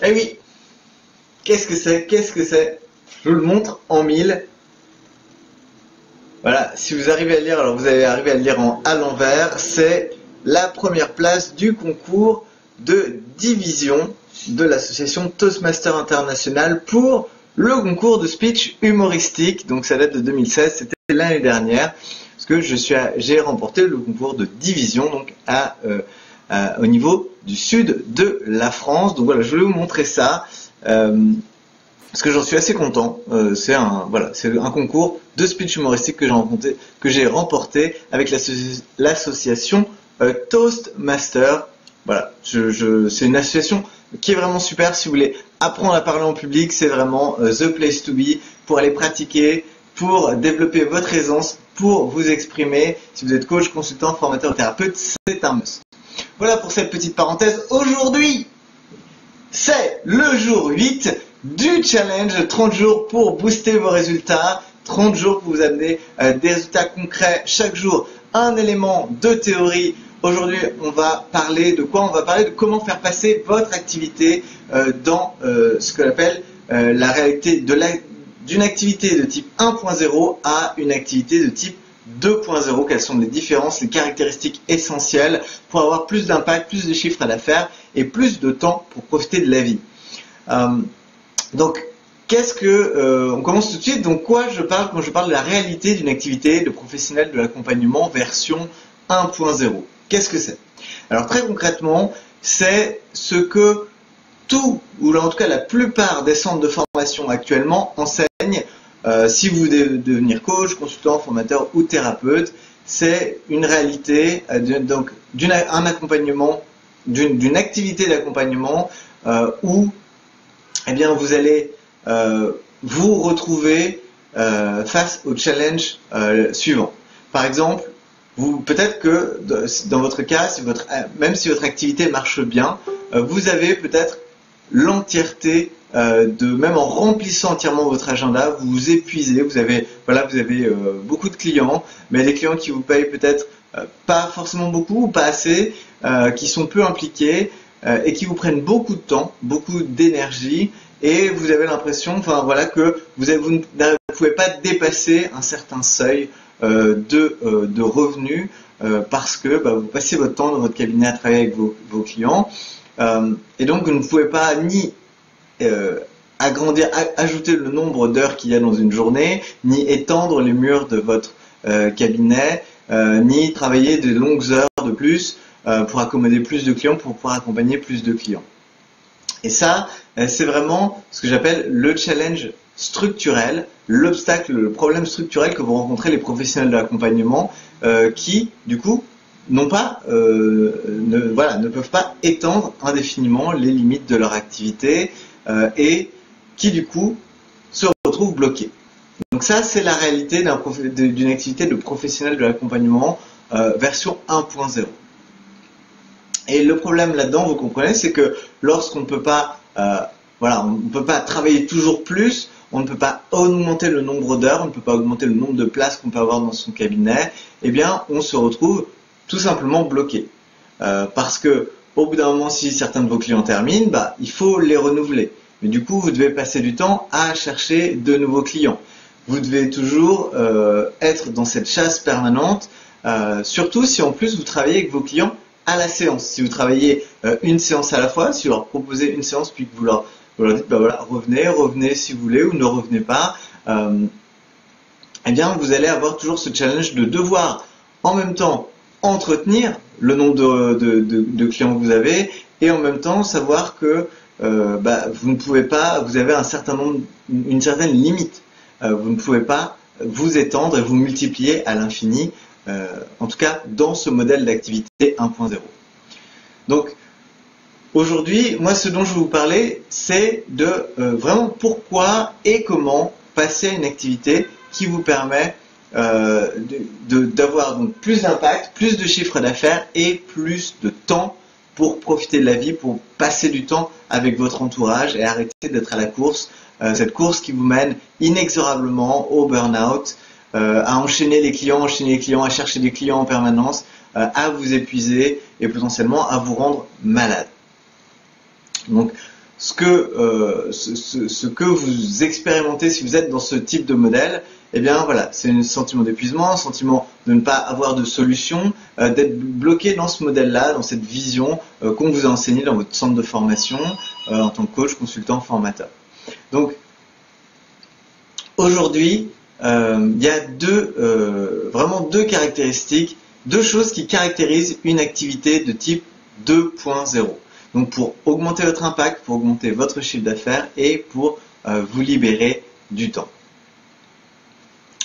Eh oui, qu'est-ce que c'est? Qu'est-ce que c'est? Je vous le montre en 1000. Voilà, si vous arrivez à le lire, alors vous allez arriver à le lire à l'envers, c'est la première place du concours de division de l'association Toastmaster International pour le concours de speech humoristique. Donc ça date de 2016, c'était l'année dernière, parce que j'ai remporté le concours de division donc au niveau du sud de la France. Donc voilà, je voulais vous montrer ça. Parce que j'en suis assez content. C'est un concours de speech humoristique que j'ai remporté avec l'association Toastmaster. Voilà, c'est une association qui est vraiment super. Si vous voulez apprendre à parler en public, c'est vraiment the place to be pour aller pratiquer, pour développer votre aisance, pour vous exprimer. Si vous êtes coach, consultant, formateur, thérapeute, c'est un must. Voilà pour cette petite parenthèse. Aujourd'hui, c'est le jour 8 du challenge 30 jours pour booster vos résultats, 30 jours pour vous amener des résultats concrets chaque jour, un élément de théorie. Aujourd'hui, on va parler de quoi? On va parler de comment faire passer votre activité dans ce que l'on appelle la réalité d'une activité de type 1.0 à une activité de type 2.0. Quelles sont les différences, les caractéristiques essentielles pour avoir plus d'impact, plus de chiffres d'affaires et plus de temps pour profiter de la vie. Donc, on commence tout de suite. Donc, quand je parle de la réalité d'une activité de professionnel de l'accompagnement version 1.0. Qu'est-ce que c'est? Alors, très concrètement, c'est ce que ou en tout cas la plupart des centres de formation actuellement enseignent. Si vous voulez devenir coach, consultant, formateur ou thérapeute, c'est une réalité d'un accompagnement, d'une activité d'accompagnement où eh bien, vous allez vous retrouver face au challenge suivant. Par exemple, peut-être que dans votre cas, même si votre activité marche bien, vous avez peut-être l'entièreté même en remplissant entièrement votre agenda, vous vous épuisez, vous avez beaucoup de clients, mais des clients qui vous payent peut-être pas forcément beaucoup ou pas assez, qui sont peu impliqués et qui vous prennent beaucoup de temps, beaucoup d'énergie, et vous avez l'impression, que vous ne pouvez pas dépasser un certain seuil de revenus parce que vous passez votre temps dans votre cabinet à travailler avec vos clients. Et donc vous ne pouvez pas ni ajouter le nombre d'heures qu'il y a dans une journée, ni étendre les murs de votre cabinet, ni travailler de longues heures de plus pour accommoder plus de clients, pour pouvoir accompagner plus de clients. Et ça, c'est vraiment ce que j'appelle le challenge structurel, l'obstacle, le problème structurel que vont rencontrer les professionnels de l'accompagnement qui, du coup, ne peuvent pas étendre indéfiniment les limites de leur activité et qui du coup se retrouvent bloqués. Donc ça, c'est la réalité d'une activité de professionnel de l'accompagnement version 1.0. Et le problème là-dedans, vous comprenez, c'est que lorsqu'on ne peut pas, on ne peut pas travailler toujours plus, on ne peut pas augmenter le nombre d'heures, on ne peut pas augmenter le nombre de places qu'on peut avoir dans son cabinet, eh bien, on se retrouve tout simplement bloqué. Parce que au bout d'un moment, si certains de vos clients terminent, il faut les renouveler. Mais du coup, vous devez passer du temps à chercher de nouveaux clients. Vous devez toujours être dans cette chasse permanente, surtout si en plus vous travaillez avec vos clients à la séance. Si vous travaillez une séance à la fois, si vous leur proposez une séance puis que vous leur dites revenez si vous voulez ou ne revenez pas, eh bien vous allez avoir toujours ce challenge de devoir en même temps entretenir le nombre de clients que vous avez et en même temps savoir que vous ne pouvez pas, vous avez une certaine limite. Vous ne pouvez pas vous étendre et vous multiplier à l'infini, en tout cas dans ce modèle d'activité 1.0. Donc aujourd'hui, moi ce dont je vais vous parler, c'est de vraiment pourquoi et comment passer à une activité qui vous permet d'avoir donc plus d'impact, plus de chiffre d'affaires et plus de temps pour profiter de la vie, pour passer du temps avec votre entourage et arrêter d'être à la course, cette course qui vous mène inexorablement au burn-out, à enchaîner les clients, à chercher des clients en permanence, à vous épuiser et potentiellement à vous rendre malade. Donc ce que vous expérimentez si vous êtes dans ce type de modèle, eh bien voilà, c'est un sentiment d'épuisement, un sentiment de ne pas avoir de solution, d'être bloqué dans ce modèle-là, dans cette vision qu'on vous a enseignée dans votre centre de formation en tant que coach, consultant, formateur. Donc aujourd'hui, il y a vraiment deux caractéristiques, deux choses qui caractérisent une activité de type 2.0. Donc pour augmenter votre impact, pour augmenter votre chiffre d'affaires et pour vous libérer du temps.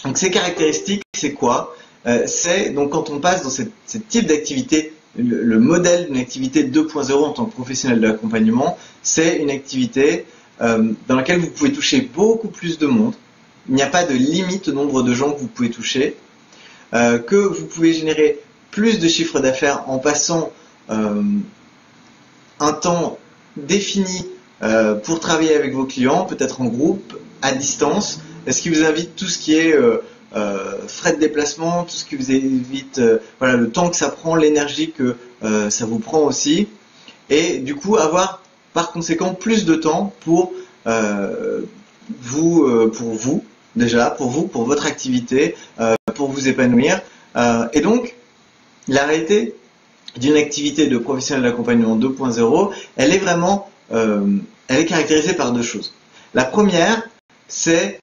Donc ces caractéristiques, c'est quoi? C'est donc quand on passe dans ce type d'activité, le modèle d'une activité 2.0 en tant que professionnel de l'accompagnement, c'est une activité dans laquelle vous pouvez toucher beaucoup plus de monde. Il n'y a pas de limite au nombre de gens que vous pouvez toucher, que vous pouvez générer plus de chiffre d'affaires en passant un temps défini pour travailler avec vos clients, peut-être en groupe, à distance, ce qui vous évite tout ce qui est frais de déplacement, tout ce qui vous évite voilà, le temps que ça prend, l'énergie que ça vous prend aussi, et du coup avoir par conséquent plus de temps pour vous, déjà, pour votre activité, pour vous épanouir. Et donc, la réalité d'une activité de professionnel d'accompagnement 2.0, elle est caractérisée par deux choses. La première, c'est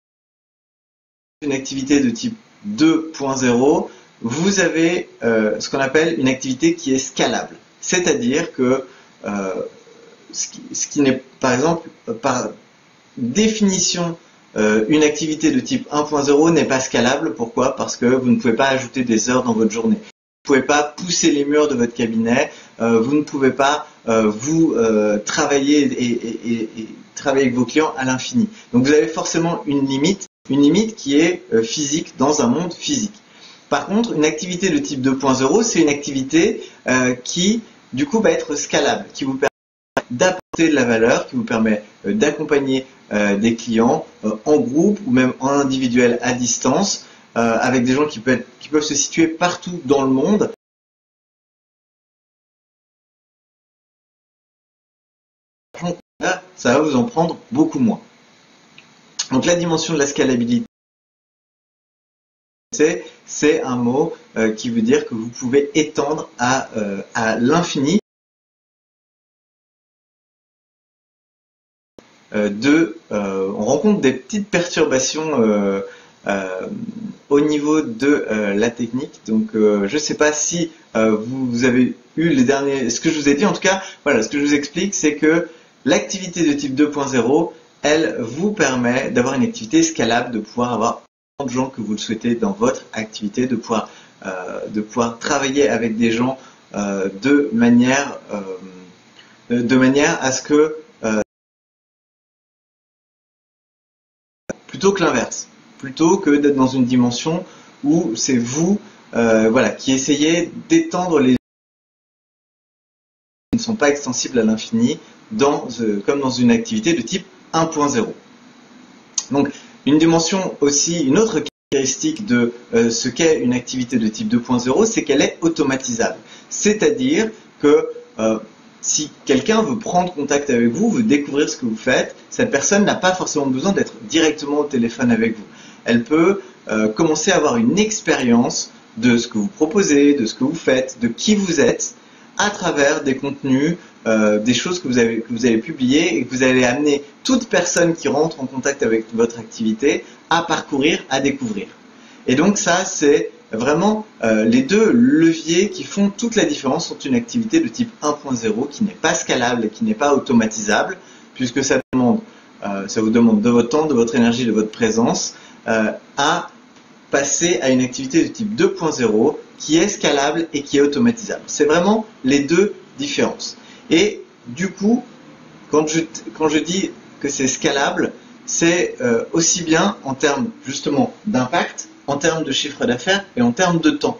une activité de type 2.0, vous avez ce qu'on appelle une activité qui est scalable. C'est-à-dire que ce qui n'est, par exemple, par définition, une activité de type 1.0 n'est pas scalable. Pourquoi? Parce que vous ne pouvez pas ajouter des heures dans votre journée. Vous ne pouvez pas pousser les murs de votre cabinet. Vous ne pouvez pas travailler et travailler avec vos clients à l'infini. Donc vous avez forcément une limite qui est physique dans un monde physique. Par contre, une activité de type 2.0, c'est une activité qui, du coup, va être scalable, qui vous permet d'apporter de la valeur, qui vous permet d'accompagner des clients en groupe ou même en individuel à distance, avec des gens qui peuvent se situer partout dans le monde. Ça va vous en prendre beaucoup moins. Donc la dimension de la scalabilité, c'est un mot qui veut dire que vous pouvez étendre à l'infini on rencontre des petites perturbations au niveau de la technique. Donc je ne sais pas si vous avez eu les derniers... Ce que je vous ai dit, en tout cas, voilà, ce que je vous explique, c'est que l'activité de type 2.0, elle vous permet d'avoir une activité scalable, de pouvoir avoir autant de gens que vous le souhaitez dans votre activité, de pouvoir travailler avec des gens de manière à ce que plutôt que l'inverse, plutôt que d'être dans une dimension où c'est vous qui essayez d'étendre les qui ne sont pas extensibles à l'infini comme dans une activité de type 1.0. Donc une dimension aussi, une autre caractéristique de ce qu'est une activité de type 2.0, c'est qu'elle est automatisable. C'est-à-dire que si quelqu'un veut prendre contact avec vous, veut découvrir ce que vous faites, cette personne n'a pas forcément besoin d'être directement au téléphone avec vous. Elle peut commencer à avoir une expérience de ce que vous proposez, de ce que vous faites, de qui vous êtes, à travers des contenus, des choses que vous avez publiées et que vous allez amener toute personne qui rentre en contact avec votre activité à parcourir, à découvrir. Et donc ça, c'est vraiment les deux leviers qui font toute la différence entre une activité de type 1.0 qui n'est pas scalable et qui n'est pas automatisable, puisque ça vous demande de votre temps, de votre énergie, de votre présence, à passer à une activité de type 2.0 qui est scalable et qui est automatisable. C'est vraiment les deux différences. Et du coup, quand je dis que c'est scalable, c'est aussi bien en termes justement d'impact, en termes de chiffre d'affaires et en termes de temps.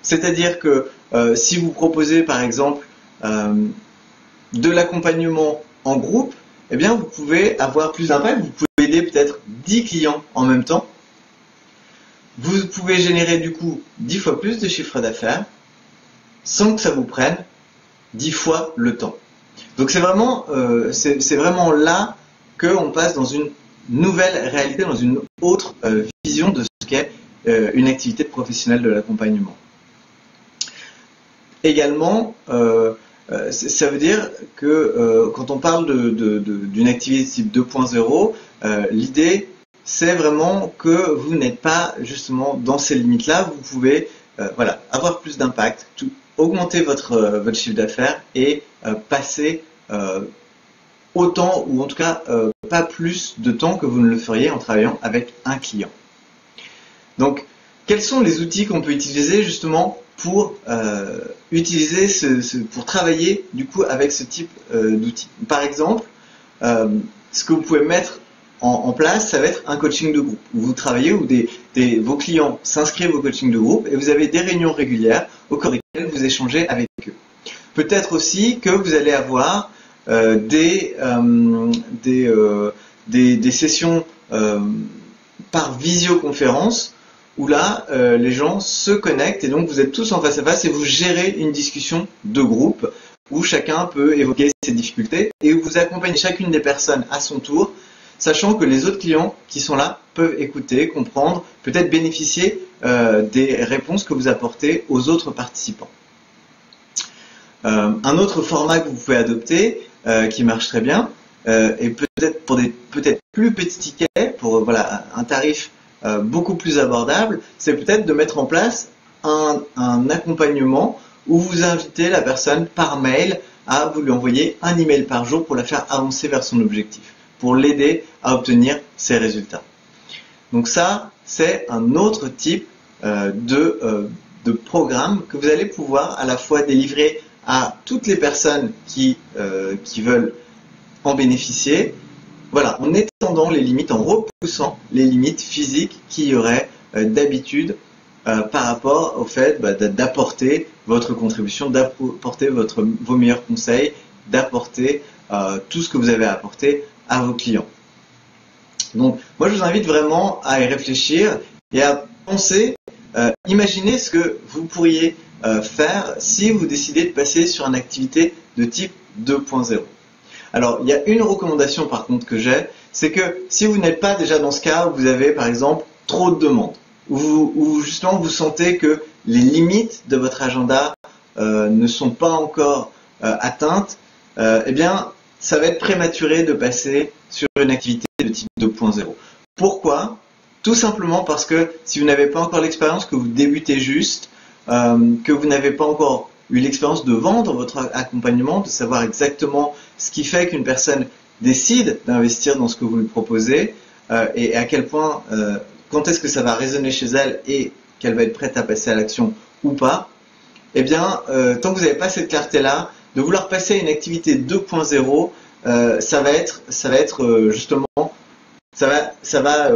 C'est-à-dire que si vous proposez par exemple de l'accompagnement en groupe, eh bien vous pouvez avoir plus d'impact, vous pouvez aider peut-être 10 clients en même temps. Vous pouvez générer du coup 10 fois plus de chiffre d'affaires sans que ça vous prenne 10 fois le temps. Donc c'est vraiment là qu'on passe dans une nouvelle réalité, dans une autre vision de ce qu'est une activité de professionnel de l'accompagnement. Également, ça veut dire que quand on parle d'une activité type 2.0, l'idée c'est vraiment que vous n'êtes pas justement dans ces limites-là, vous pouvez voilà, avoir plus d'impact, augmenter votre chiffre d'affaires et passer autant, ou en tout cas pas plus de temps que vous ne le feriez en travaillant avec un client. Donc, quels sont les outils qu'on peut utiliser justement pour pour travailler du coup avec ce type d'outils? Par exemple, ce que vous pouvez mettre en place, ça va être un coaching de groupe où vous travaillez, où vos clients s'inscrivent au coaching de groupe et vous avez des réunions régulières au cours desquelles vous échangez avec eux. Peut-être aussi que vous allez avoir des sessions par visioconférence où là, les gens se connectent et donc vous êtes tous en face à face et vous gérez une discussion de groupe où chacun peut évoquer ses difficultés et où vous accompagnez chacune des personnes à son tour, sachant que les autres clients qui sont là peuvent écouter, comprendre, peut-être bénéficier des réponses que vous apportez aux autres participants. Un autre format que vous pouvez adopter, qui marche très bien, et peut-être pour des plus petits tickets, pour voilà, un tarif beaucoup plus abordable, c'est peut-être de mettre en place un accompagnement où vous invitez la personne par mail à vous lui envoyer un email par jour pour la faire avancer vers son objectif, pour l'aider à obtenir ses résultats. Donc ça, c'est un autre type de programme que vous allez pouvoir à la fois délivrer à toutes les personnes qui veulent en bénéficier, voilà, en étendant les limites, en repoussant les limites physiques qu'il y aurait d'habitude par rapport au fait d'apporter votre contribution, d'apporter vos meilleurs conseils, d'apporter tout ce que vous avez à apporter à vos clients. Donc, moi je vous invite vraiment à y réfléchir et à penser, imaginez ce que vous pourriez faire si vous décidez de passer sur une activité de type 2.0. Alors, il y a une recommandation par contre que j'ai, c'est que si vous n'êtes pas déjà dans ce cas où vous avez par exemple trop de demandes, où justement vous sentez que les limites de votre agenda ne sont pas encore atteintes, eh bien, ça va être prématuré de passer sur une activité de type 2.0. Pourquoi? Tout simplement parce que si vous n'avez pas encore l'expérience, que vous débutez juste, que vous n'avez pas encore eu l'expérience de vendre votre accompagnement, de savoir exactement ce qui fait qu'une personne décide d'investir dans ce que vous lui proposez et à quel point, quand est-ce que ça va résonner chez elle et qu'elle va être prête à passer à l'action ou pas, eh bien, tant que vous n'avez pas cette clarté-là, de vouloir passer à une activité 2.0, ça va être justement, ça va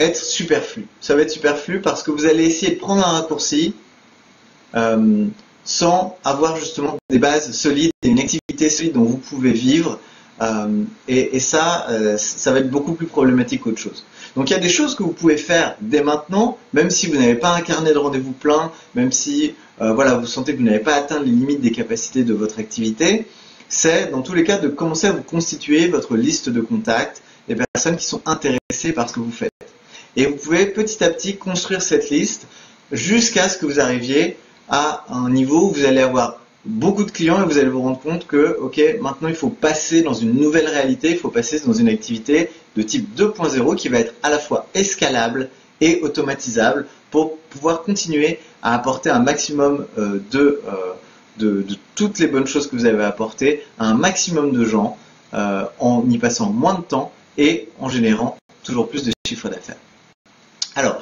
être superflu. Ça va être superflu parce que vous allez essayer de prendre un raccourci sans avoir justement des bases solides et une activité solide dont vous pouvez vivre. Et ça va être beaucoup plus problématique qu'autre chose. Donc il y a des choses que vous pouvez faire dès maintenant, même si vous n'avez pas un carnet de rendez-vous plein, même si voilà, vous sentez que vous n'avez pas atteint les limites des capacités de votre activité. C'est dans tous les cas de commencer à vous constituer votre liste de contacts des personnes qui sont intéressées par ce que vous faites. Et vous pouvez petit à petit construire cette liste jusqu'à ce que vous arriviez à un niveau où vous allez avoir beaucoup de clients et vous allez vous rendre compte que, ok, maintenant il faut passer dans une nouvelle réalité, il faut passer dans une activité de type 2.0 qui va être à la fois escalable et automatisable pour pouvoir continuer à apporter un maximum de toutes les bonnes choses que vous avez apportées à un maximum de gens en y passant moins de temps et en générant toujours plus de chiffre d'affaires. Alors,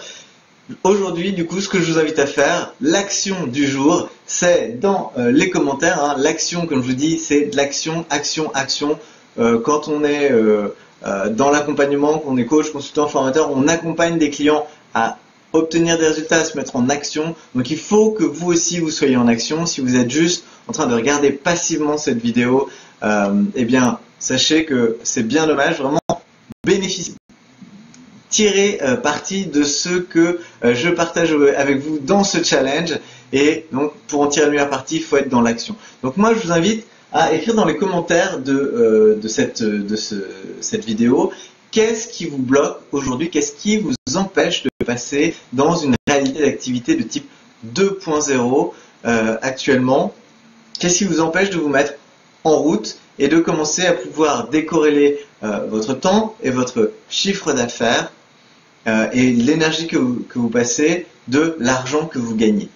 aujourd'hui, du coup, ce que je vous invite à faire, l'action du jour, c'est dans les commentaires. Hein, l'action, comme je vous dis, c'est de l'action, action, action. Quand on est dans l'accompagnement, qu'on est coach, consultant, formateur, on accompagne des clients à obtenir des résultats, à se mettre en action. Donc, il faut que vous aussi, vous soyez en action. Si vous êtes juste en train de regarder passivement cette vidéo, eh bien, sachez que c'est bien dommage. Vraiment, bénéficiez. Tirer parti de ce que je partage avec vous dans ce challenge et donc pour en tirer le meilleur parti, il faut être dans l'action. Donc moi je vous invite à écrire dans les commentaires de cette vidéo qu'est-ce qui vous bloque aujourd'hui, qu'est-ce qui vous empêche de passer dans une réalité d'activité de type 2.0 actuellement. Qu'est-ce qui vous empêche de vous mettre en route et de commencer à pouvoir décorréler votre temps et votre chiffre d'affaires et l'énergie que vous passez de l'argent que vous gagnez.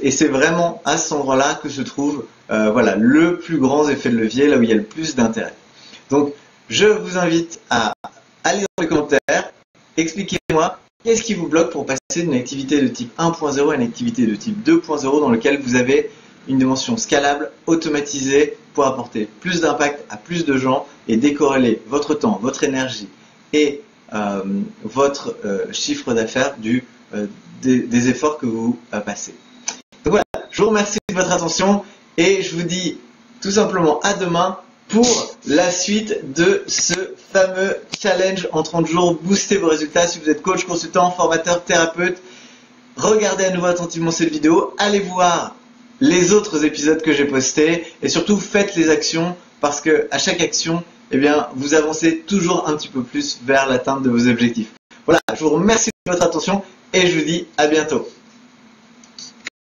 Et c'est vraiment à cet endroit-là que se trouve voilà, le plus grand effet de levier, là où il y a le plus d'intérêt. Donc, je vous invite à aller dans les commentaires, expliquez-moi qu'est-ce qui vous bloque pour passer d'une activité de type 1.0 à une activité de type 2.0 dans laquelle vous avez une dimension scalable, automatisée, pour apporter plus d'impact à plus de gens et décorréler votre temps, votre énergie et votre chiffre d'affaires des efforts que vous passez. Donc voilà, je vous remercie de votre attention et je vous dis tout simplement à demain pour la suite de ce fameux challenge en 30 jours. Boostez vos résultats. Si vous êtes coach, consultant, formateur, thérapeute, regardez à nouveau attentivement cette vidéo. Allez voir les autres épisodes que j'ai postés et surtout faites les actions parce que à chaque action, eh bien, vous avancez toujours un petit peu plus vers l'atteinte de vos objectifs. Voilà, je vous remercie de votre attention et je vous dis à bientôt.